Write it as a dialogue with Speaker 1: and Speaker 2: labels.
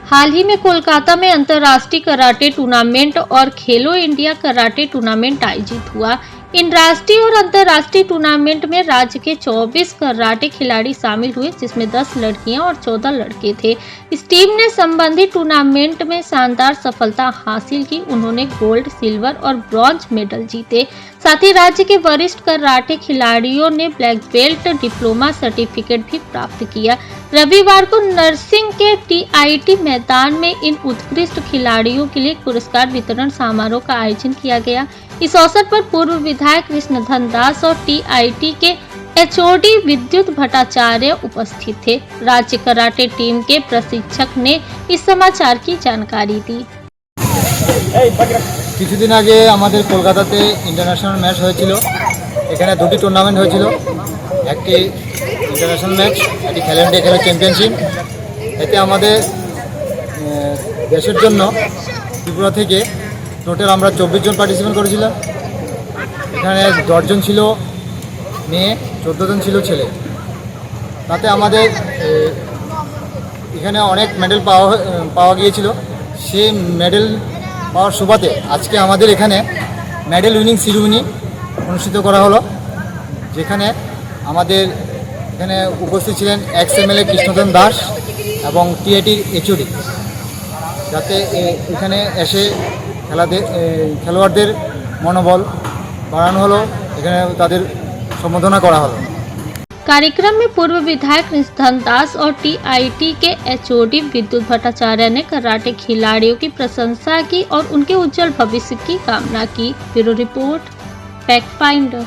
Speaker 1: हाल ही में कोलकाता में अंतर्राष्ट्रीय कराटे टूर्नामेंट और खेलो इंडिया कराटे टूर्नामेंट आयोजित हुआ। इन राष्ट्रीय और अंतर्राष्ट्रीय टूर्नामेंट में राज्य के 24 कराटे खिलाड़ी शामिल हुए, जिसमें 10 लड़कियां और 14 लड़के थे। इस टीम ने संबंधित टूर्नामेंट में शानदार सफलता हासिल की। उन्होंने गोल्ड, सिल्वर और ब्रॉन्ज मेडल जीते। साथ ही राज्य के वरिष्ठ कराटे खिलाड़ियों ने ब्लैक बेल्ट डिप्लोमा सर्टिफिकेट भी प्राप्त किया। रविवार को नरसिंह के टीआईटी मैदान में इन उत्कृष्ट खिलाड़ियों के लिए पुरस्कार वितरण समारोह का आयोजन किया गया। इस अवसर पर पूर्व विधायक कृष्णधन दास और टीआईटी के एचओडी विद्युत भट्टाचार्य उपस्थित थे। राज्य कराटे टीम के प्रशिक्षक ने इस समाचार की जानकारी दी।
Speaker 2: কিছুদিন আগে আমাদের কলকাতাতে ইন্টারন্যাশনাল ম্যাচ হয়েছিল। এখানে দুটি টুর্নামেন্ট হয়েছিল, একটি ইন্টারন্যাশনাল ম্যাচ, একটি খেলো ইন্ডিয়া খেলো চ্যাম্পিয়নশিপ। এতে আমাদের দেশের জন্য ত্রিপুরা থেকে টোটাল আমরা 24 জন পার্টিসিপেট করেছিলাম। এখানে 10 জন ছিল মেয়ে, 14 জন ছিল ছেলে। তাতে আমাদের এখানে অনেক মেডেল পাওয়া গিয়েছিল। সেই মেডেল পাওয়ার সুবাদে আজকে আমাদের এখানে মেডেল উইনিং সেরিমনি অনুষ্ঠিত করা হলো, যেখানে আমাদের এখানে উপস্থিত ছিলেন এক্স-এমএলএ কৃষ্ণধন দাস এবং টিআইটির এইচওডি, যাতে এখানে এসে খেলোয়াড়দের মনোবল বাড়ানো হলো, এখানে তাদের সম্বোধনা করা হলো।
Speaker 1: कार्यक्रम में पूर्व विधायक कृष्णधन दास और टीआईटी के एचओडी विद्युत भट्टाचार्य ने कराटे खिलाड़ियों की प्रशंसा की और उनके उज्जवल भविष्य की कामना की। Bureau report, fact finder.